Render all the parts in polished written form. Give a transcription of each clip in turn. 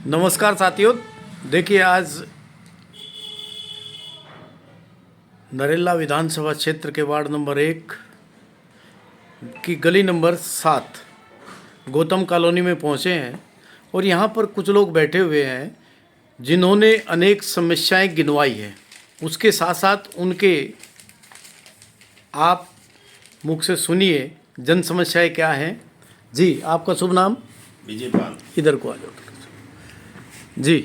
नमस्कार साथियों, देखिए आज नरेला विधानसभा क्षेत्र के वार्ड नंबर 1 की गली नंबर 7 गौतम कॉलोनी में पहुंचे हैं और यहाँ पर कुछ लोग बैठे हुए हैं जिन्होंने अनेक समस्याएं गिनवाई हैं। उसके साथ साथ उनके आप मुख से सुनिए जन समस्याएं क्या हैं। जी, आपका शुभ नाम? विजय पाल। इधर को आ जाओ जी।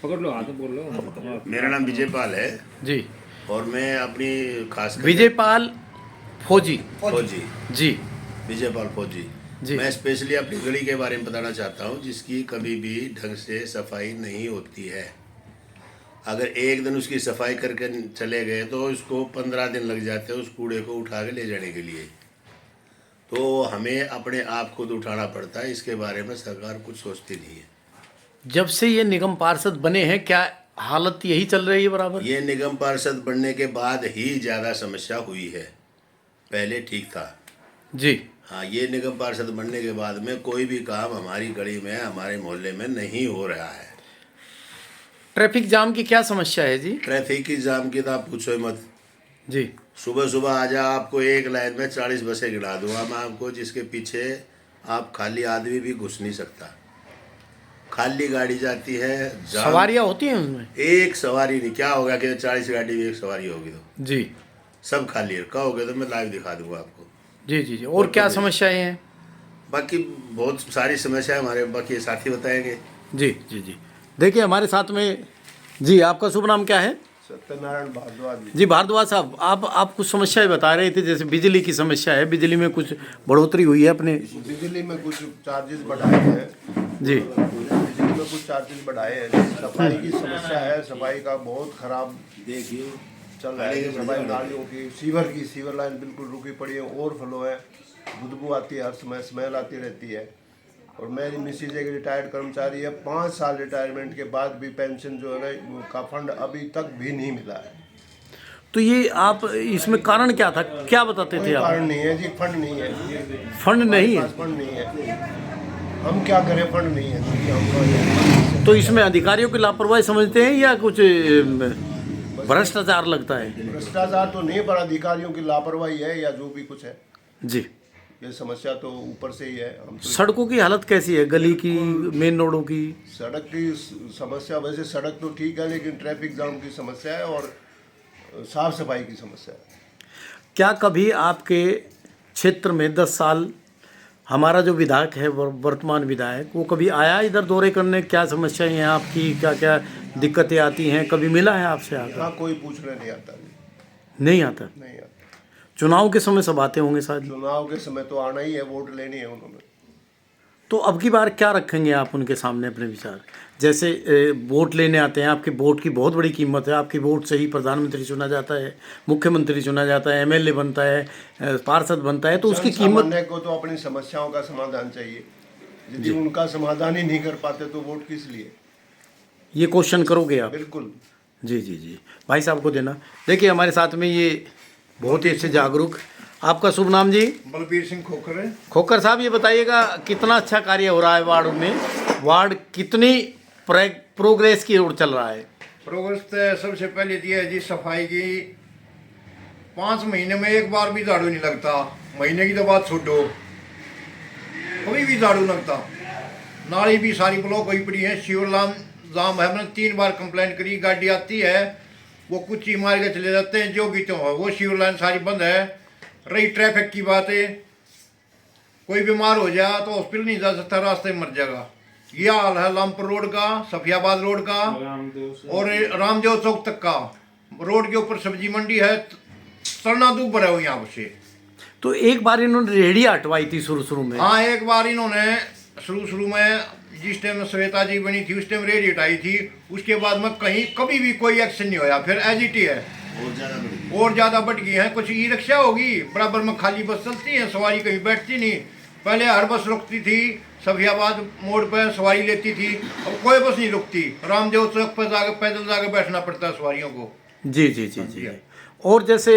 पकड़ लो, हाथ बोल लो। मेरा नाम विजय पाल है जी, और मैं अपनी खास विजय पाल फौजी फौजी जी। विजय पाल फौजी जी। मैं स्पेशली अपनी गली के बारे में बताना चाहता हूँ जिसकी कभी भी ढंग से सफाई नहीं होती है। अगर एक दिन उसकी सफाई करके चले गए तो उसको 15 दिन लग जाते हैं उस कूड़े को उठा के ले जाने के लिए। तो हमें अपने आप खुद उठाना पड़ता है। इसके बारे में सरकार कुछ सोचती नहीं है। जब से ये निगम पार्षद बने हैं क्या हालत यही चल रही है बराबर? ये निगम पार्षद बनने के बाद ही ज़्यादा समस्या हुई है, पहले ठीक था जी। हाँ, ये निगम पार्षद बनने के बाद में कोई भी काम हमारी गली में हमारे मोहल्ले में नहीं हो रहा है। ट्रैफिक जाम की क्या समस्या है जी? ट्रैफिक की जाम की तो आप पूछो मत जी। सुबह सुबह आ जा, आपको एक लाइन में 40 बसें गिरा दूंगा मैं आपको, जिसके पीछे आप खाली आदमी भी घुस नहीं सकता। खाली गाड़ी जाती है, सवारियां होती हैं उसमें? एक सवारी नहीं। क्या होगा कि 40 गाड़ी में एक सवारी होगी तो जी। सब खाली है। कहोगे तो मैं लाइव दिखा दूंगा आपको। जी जी जी। और क्या समस्याएं हैं? बाकी बहुत सारी समस्या है हमारे, बाकी साथी बताएंगे। जी जी जी। देखिए हमारे साथ में जी, आपका शुभ नाम क्या है? सत्यनारायण भारद्वाज जी भारद्वाज साहब, आप कुछ समस्याएं बता रहे थे, जैसे बिजली की समस्या है, बिजली में कुछ बढ़ोतरी हुई है अपने? बिजली में कुछ चार्जेस बढ़ाए हैं जी। बिजली में कुछ चार्जेस बढ़ाए हैं। सफाई की समस्या है, सफाई का बहुत खराब देखिए चल रहा है। सफाई नालियों की, सीवर लाइन बिल्कुल रुकी पड़ी है, ओवरफ्लो है, बदबू आती है, हर समय स्मेल आती रहती है। और मेरी मिसेज एक रिटायर्ड कर्मचारी है, 5 साल रिटायरमेंट के बाद भी पेंशन जो है ना का फंड अभी तक भी नहीं मिला है। तो ये आप इसमें कारण क्या था, क्या बताते थे कोई आप? कारण नहीं है जी, फंड नहीं है। फंड नहीं है? फंड नहीं है, हम क्या करें, फंड नहीं है। तो इसमें अधिकारियों की लापरवाही समझते हैं या कुछ भ्रष्टाचार लगता है? भ्रष्टाचार तो नहीं, पर अधिकारियों की लापरवाही है या जो भी कुछ है। जी। ये समस्या तो ऊपर से ही है। हम तो सड़कों की हालत कैसी है, गली की, मेन रोडों की? सड़क की समस्या, वैसे सड़क तो ठीक है, लेकिन ट्रैफिक जाम की समस्या है और साफ सफाई की समस्या है। क्या कभी आपके क्षेत्र में 10 साल हमारा जो विधायक है, वर्तमान विधायक, वो कभी आया इधर दौरे करने? क्या समस्याएं हैं आपकी, क्या क्या दिक्कतें आती हैं, कभी मिला है आपसे आकर? यहाँ कोई पूछने नहीं आता। नहीं आता? नहीं आता। चुनाव के समय सब आते होंगे शायद? चुनाव के समय तो आना ही है, वोट लेनी है उन्होंने। तो अब की बार क्या रखेंगे आप उनके सामने अपने विचार? जैसे वोट लेने आते हैं, आपके वोट की बहुत बड़ी कीमत है, आपकी वोट से ही प्रधानमंत्री चुना जाता है, मुख्यमंत्री चुना जाता है, एमएलए बनता है, पार्षद बनता है, तो उसकी कीमत को तो अपनी समस्याओं का समाधान चाहिए। यदि उनका समाधान ही नहीं कर पाते तो वोट किस लिए? ये क्वेश्चन करोगे आप? बिल्कुल। जी जी जी। भाई साहब को देना। देखिए हमारे साथ में ये बहुत ही अच्छे जागरूक, आपका शुभ नाम जी? बलबीर सिंह खोखर है। खोखर साहब, ये बताइएगा कितना अच्छा कार्य हो रहा है वार्ड में, वार्ड कितनी प्रोग्रेस की ओर चल रहा है? प्रोग्रेस तो सबसे पहले ये है जी, सफाई की 5 महीने में एक बार भी झाड़ू नहीं लगता। महीने की तो बात छोड़ो, कभी भी झाड़ू लगता। नाली भी सारी ब्लॉक हुई पड़ी है। सीवर लाइन जाम है, मैंने 3 बार कंप्लेंट करी। गाड़ी आती है वो कुछ ही मार के चले जाते हैं, जो भी तो है वो सीवर लाइन सारी बंद है। रही ट्रैफिक की बात है, कोई बीमार हो जाए तो हॉस्पिटल नहीं जा सकता, रास्ते में मर जाएगा। ये हाल है लामपुर रोड का, सफियाबाद रोड का और रामदेव चौक तक का। रोड के ऊपर सब्जी मंडी है, सरना दूब है यहाँ से। तो एक बार इन्होंने रेहड़ी हटवाई थी शुरू में? हाँ, एक बार इन्होंने शुरू में जिस टाइम श्वेता जी बनी थी उस टाइम रेडी हटाई थी। उसके बाद में कहीं कभी भी कोई एक्शन नहीं होया। फिर एजिटी है और ज़्यादा बढ़ गई है। कुछ ई रिक्शा होगी, बराबर में खाली बस चलती है, सवारी कहीं बैठती नहीं। पहले हर बस रुकती थी, सफियाबाद मोड़ पर सवारी लेती थी, अब कोई बस नहीं रुकती। रामदेव चौक पर जाकर पैदल जाकर बैठना पड़ता है सवारियों को। जी जी जी जी। और जैसे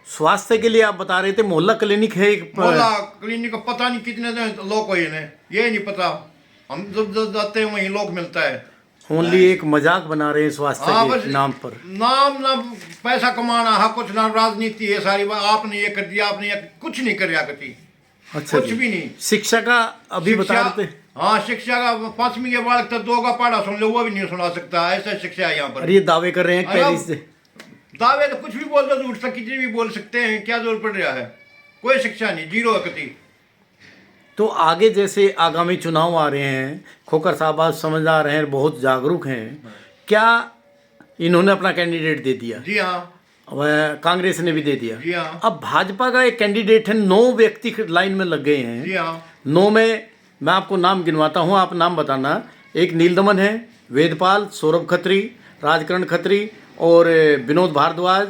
स्वास्थ्य के लिए आप बता रहे थे मोहल्ला क्लिनिक है एक? मोहल्ला क्लिनिक का पता नहीं कितने लोग हुए हैं, ये नहीं पता। हम जब जब जाते हैं वहीं लोग मिलता है। ओनली एक मजाक बना रहे हैं स्वास्थ्य हाँ, के बस नाम पर। नाम ना पैसा कमाना है, कुछ ना राजनीति है सारी बात। आपने ये कर दिया, आपने ये कुछ नहीं कर कति, अच्छा कुछ जी। भी नहीं। शिक्षा का अभी बता शिक्षा- रहे थे। हाँ, शिक्षा का 5वीं के बालक तक 2 का पढ़ा सुन लो, वो भी नहीं सुना सकता, ऐसा शिक्षा है यहाँ पर। अरे ये दावे कर रहे हैं अरे पहले अब- से। दावे तो कुछ भी बोल दो, झूठ तक किसी भी बोल सकते हैं, क्या जोर पड़ रहा है? कोई शिक्षा नहीं, जीरो है कति। तो आगे जैसे आगामी चुनाव आ रहे हैं, खोखर साहब आप समझदार हैं, बहुत जागरूक हैं, क्या इन्होंने अपना कैंडिडेट दे दिया? जी हाँ, वह कांग्रेस ने भी दे दिया। जी हाँ, अब भाजपा का एक कैंडिडेट है, 9 व्यक्ति लाइन में लग गए हैं। जी हाँ। 9 में मैं आपको नाम गिनवाता हूँ, आप नाम बताना। एक नीलदमन है, वेदपाल, सौरभ खत्री, राजकरण खत्री और विनोद भारद्वाज,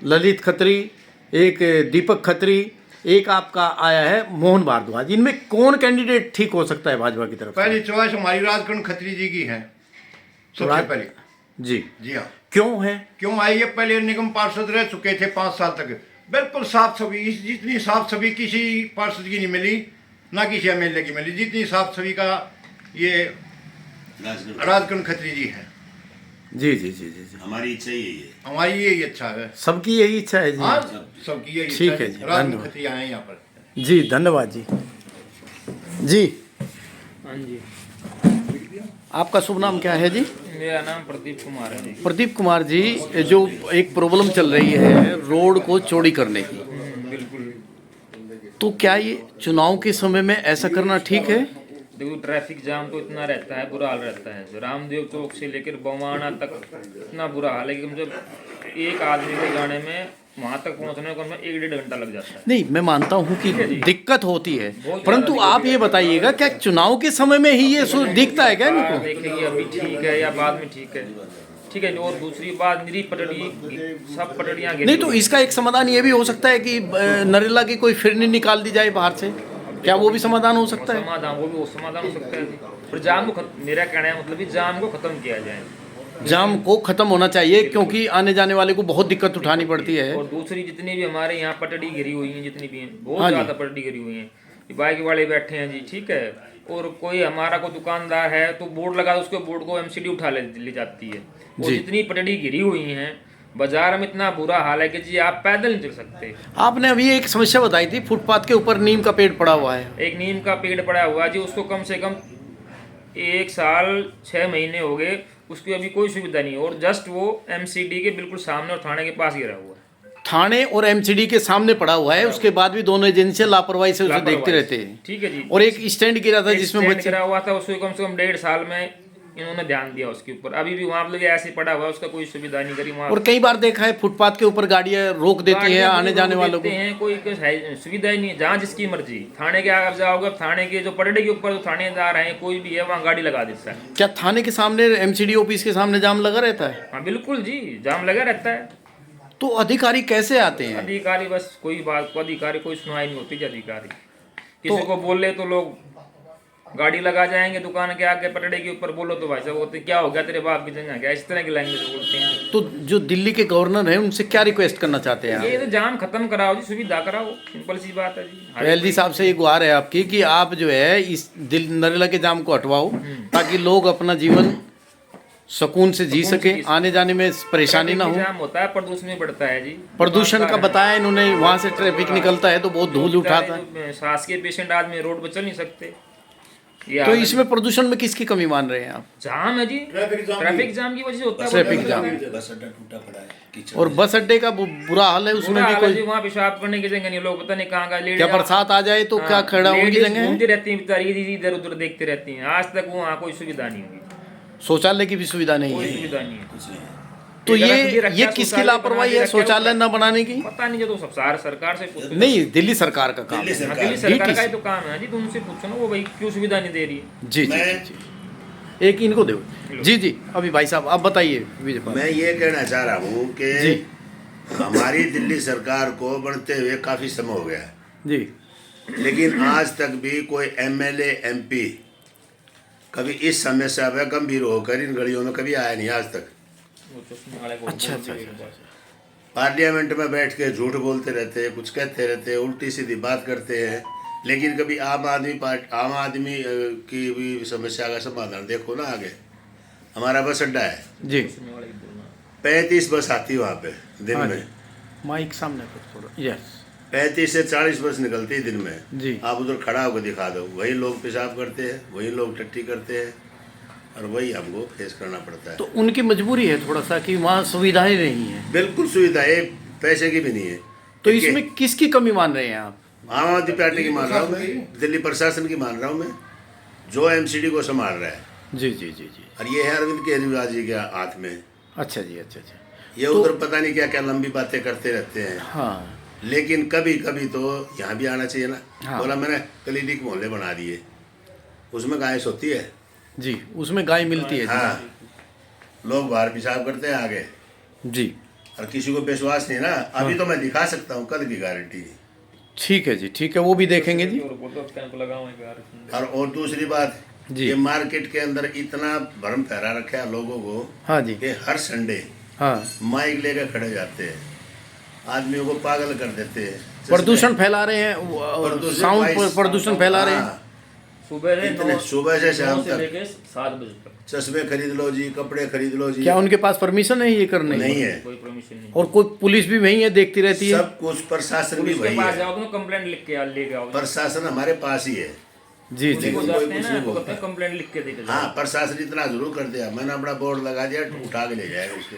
ललित खत्री, एक दीपक खत्री, एक आपका आया है मोहन भारद्वाज। इनमें कौन कैंडिडेट ठीक हो सकता है भाजपा की तरफ से? पहली चॉइस हमारी राजकरण खत्री जी की है सबसे राज- पहले। जी, जी हाँ। क्यों है? क्यों आई? ये पहले निगम पार्षद रह चुके थे 5 साल तक, बिल्कुल साफ छवि, जितनी साफ छवि किसी पार्षद की नहीं मिली, ना किसी एमएलए की मिली, जितनी साफ छवि का ये राजकरण खत्री जी है। जी जी जी जी जी, हमारी इच्छा ही यही है। हमारी यही अच्छा है। सबकी यही इच्छा है जी। हाँ, सबकी यही ठीक इच्छा है जी, राजकरण धन्यवाद। खत्री आए हैं यहाँ पर। जी धन्यवाद जी। जी हाँ जी, आपका शुभ नाम क्या है जी? मेरा नाम प्रदीप कुमार है जी। प्रदीप कुमार जी, जो एक प्रॉब्लम चल रही है रोड को चौड़ी करने की, बिल्कुल। तो क्या ये चुनाव के समय में ऐसा करना ठीक है? देखो ट्रैफिक जाम तो इतना रहता है, बुरा हाल रहता है। जो रामदेव चौक से लेकर बवाना तक इतना बुरा हाल है कि मतलब एक आदमी को जाने में वहाँ तक पहुँचने को 1-1.5 घंटा लग जाता है। नहीं, मैं मानता हूँ कि है जी। दिक्कत होती है, बहुत परंतु ज़्यादा आप ये बताइएगा क्या चुनाव के समय में ही ये दिखता है क्या इनको? देखेंगे अभी ठीक है या बाद में ठीक है, ठीक है। और दूसरी बात, मेरी पटड़ी, सब पटड़ियाँ गिरी नहीं, तो हुई हैं। इसका एक समाधान ये भी हो सकता है कि नरेला की कोई फिरनी निकाल दी जाए बाहर से, क्या वो भी समाधान हो सकता है? समाधान वो भी वो समाधान हो सकता है जी। पर जाम को मेरा कहना है मतलब कि जाम को खत्म किया जाए। जाम को खत्म होना चाहिए, क्योंकि आने जाने वाले को बहुत दिक्कत उठानी पड़ती है। और दूसरी जितनी भी हमारे यहाँ पटड़ी गिरी हुई हैं, जितनी भी हैं, हाँ बहुत जी। ज़्यादा पटड़ी गिरी हुई हैं। ये बाइक वाले बैठे हैं जी, ठीक है। और कोई हमारा को दुकानदार है तो बोर्ड लगा, उसके बोर्ड को एमसीडी उठा ले जाती है। और जी। जितनी पटड़ी गिरी हुई हैं, बाजार में इतना बुरा हाल है कि जी आप पैदल नहीं चल सकते। आपने अभी एक समस्या बताई थी, फुटपाथ के ऊपर नीम का पेड़ पड़ा हुआ है। एक नीम का पेड़ पड़ा हुआ है जी, उसको कम से कम 1 साल 6 महीने हो गए, उसकी अभी कोई सुविधा नहीं है। और जस्ट वो एमसीडी के बिल्कुल सामने और थाने के पास गिरा हुआ है। थाने और एमसीडी के सामने पड़ा हुआ है, उसके बाद भी दोनों एजेंसियां लापरवाही से उसे देखते रहते हैं। ठीक है जी। और एक स्टैंड गिरा था एक जिसमें स्टैंड बच्चे, गिरा हुआ था, उसको कम से कम 1.5 साल में इन्होंने ध्यान दिया उसके ऊपर। अभी भी वहाँ मतलब ऐसे पड़ा हुआ है, उसका कोई सुविधा नहीं करी वहाँ। और कई बार देखा है फुटपाथ के ऊपर गाड़ियां रोक देती है आने जाने वालों को। हैं, कोई सुविधा ही नहीं है। जहाँ जिसकी मर्जी, थाने के आप जाओगे, थाने के जो पटड़ी के ऊपर जो थानेदार हैं, कोई भी है वहाँ गाड़ी लगा देता है। क्या थाने के सामने एमसीडी ऑफिस के सामने जाम लगा रहता है? हाँ बिल्कुल जी, जाम लगा रहता है। तो अधिकारी कैसे आते हैं? अधिकारी बस कोई बात को, अधिकारी कोई सुनवाई नहीं होती जी। अधिकारी किसी को बोले तो लोग गाड़ी लगा जाएंगे दुकान के आगे, पटड़े के ऊपर बोलो तो भाई साहब बोलते क्या हो गया, तेरे बाप की जगह क्या, इस तरह की लैंग्वेज बोलते हैं। तो जो दिल्ली के गवर्नर हैं उनसे क्या रिक्वेस्ट करना चाहते हैं आप? ये तो जाम खत्म कराओ जी, सुविधा कराओ, सिंपल सी बात है जी। एलजी साहब से ये गुहार है आपकी कि आप जो है इस नरेला के जाम को हटवाओ, ताकि लोग अपना जीवन सुकून से जी सके, आने जाने में परेशानी ना हो। जाम होता है, प्रदूषण भी बढ़ता है जी। प्रदूषण का बताया इन्होंने, वहाँ से ट्रैफिक निकलता है तो बहुत धूल उठाता है। सांस के पेशेंट आदमी रोड पर चल नहीं सकते। ये तो हाल है। इसमें प्रदूषण में किसकी कमी मान रहे हैं आप? जाम है जी, ट्रैफिक जाम की वजह से होता है। Traffic jam. बस अड्डा टूटा पड़ा है, कीचड़ और बस अड्डे का बुरा हाल है, उसमें बुरा भी हाल है कोई, जी, वहाँ पेशाब करने की जगह नहीं, लोग पता नहीं कहाँ का लेडीज। क्या बरसात आ जाए तो क्या खड़ा होने की जगह है? घूमती रहती हैं बेचारी, इधर उधर देखते रहती हैं। आज तक वहाँ कोई सुविधा नहीं हुई, शौचालय की भी सुविधा नहीं कोई है। सुविधा नहीं है। तो एक तरफ ये रखा किसकी शौचालय लापरवाही बना है के शौचालय रखा, न बनाने की? पता नहीं, जो तो सब सारे सरकार से पूछो। नहीं, दिल्ली सरकार का काम है। हाँ, दिल्ली सरकार का ही तो काम है जी, तो उनसे पूछो ना, वो भाई क्यों सुविधा नहीं दे रही है। जी जी जी जी। एक इनको दो। जी जी, अभी भाई साहब आप बताइए विजय पाल। मैं ये कहना चाह रहा हूँ जी कि हमारी दिल्ली सरकार को बनते हुए काफ़ी समय हो गया है, जी, लेकिन आज तक भी कोई एमएलए एमपी कभी इस समस्या पर गंभीर होकर इन गलियों में कभी आया नहीं आज तक। अच्छा अच्छा। पार्लियामेंट में बैठ के झूठ बोलते रहते हैं, कुछ कहते रहते हैं, उल्टी सीधी बात करते हैं, लेकिन कभी आम आदमी की भी समस्या का समाधान देखो ना। आगे हमारा बस अड्डा है, जी 35 बस आती वहाँ पे दिन हाँ में। जी। माइक सामने कर थोड़ा। यस 35 से 40 बस निकलती है दिन में। जी। आप उधर खड़ा होकर दिखा दो, वही लोग पेशाब करते हैं, वही लोग टट्टी करते हैं, और वही हमको फेस करना पड़ता है। तो उनकी मजबूरी है थोड़ा सा कि वहाँ सुविधाएं नहीं है। बिल्कुल सुविधा एक पैसे की भी नहीं है। तो इसमें किसकी कमी मान रहे हैं आप? आम आदमी पार्टी की मान रहा हूँ मैं, दिल्ली प्रशासन की मान रहा हूँ मैं, जो एमसीडी को संभाल रहा है। जी जी जी जी। और ये है अरविंद केजरीवाल जी के हाथ में। अच्छा जी, अच्छा अच्छा। ये उधर पता नहीं क्या क्या लंबी बातें करते रहते हैं। हाँ लेकिन कभी कभी तो यहाँ भी आना चाहिए ना। हाँ। बोला मैंने क्लिनिक मोहल्ले बना दिए, उसमें गाय सोती है। जी, उसमें गाय मिलती है। हाँ, लोग बाहर पेशाब करते हैं आगे, जी और किसी को विश्वास नहीं ना। अभी तो मैं दिखा सकता हूँ, कल की गारंटी नहीं। ठीक है जी, ठीक है, वो भी देखेंगे जी। और दूसरी बात, जी। ये मार्केट के अंदर इतना भ्रम फैला रखा है लोगों को हाँ जी। कि हर संडे हाँ, माइक लेकर खड़े जाते हैं, आदमियों को पागल कर देते हैं। प्रदूषण फैला रहे हैं, साउंड प्रदूषण फैला रहे हैं। हाँ, सुबह सुबह से शाम तक लेके 7 बजे तक चश्मे खरीद लो जी, कपड़े खरीद लो जी। क्या उनके पास परमिशन है ये करने की? नहीं है। कोई परमिशन नहीं। और कोई पुलिस भी वहीं है, देखती रहती है। सब कुछ प्रशासन भी पुलिस के वही पास है। जाओ तो कंप्लेंट लिख के लेके आओ। प्रशासन हमारे पास ही है। जी जी पुलिस को कोई जाते कुछ हैं नहीं ना तो बोलता। कहते हैं कंप्लेंट लिख के देके जाओ। हाँ, प्रशासन इतना जरूर कर दिया, मैंने अपना बोर्ड लगा दिया, उठा के ले जाएगा उसको।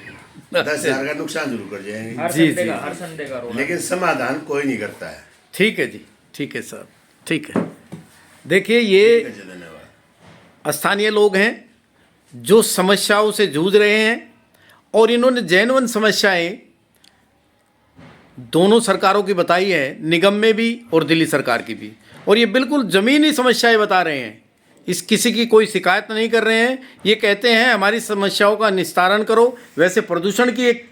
10,000 का नुकसान जरूर कर जाएंगे, हर जी, संडे जी, का जी। हर संडे का रोड। लेकिन समाधान कोई नहीं करता है। ठीक है जी, ठीक है सर, ठीक है। देखिए, ये धन्यवाद। स्थानीय लोग हैं जो समस्याओं से जूझ रहे हैं, और इन्होंने जेन्युइन समस्याएं दोनों सरकारों की बताई है, निगम में भी और दिल्ली सरकार की भी, और ये बिल्कुल ज़मीनी समस्याएं बता रहे हैं। इस किसी की कोई शिकायत नहीं कर रहे हैं। ये कहते हैं हमारी समस्याओं का निस्तारण करो। वैसे प्रदूषण की एक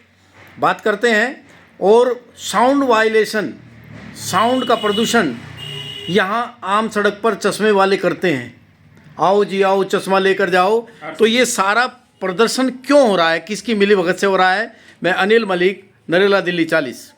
बात करते हैं, और साउंड वायलेशन, साउंड का प्रदूषण यहाँ आम सड़क पर चश्मे वाले करते हैं। आओ जी आओ, चश्मा लेकर जाओ। तो ये सारा प्रदर्शन क्यों हो रहा है, किसकी मिलीभगत से हो रहा है? मैं अनिल मलिक, नरेला, दिल्ली 40।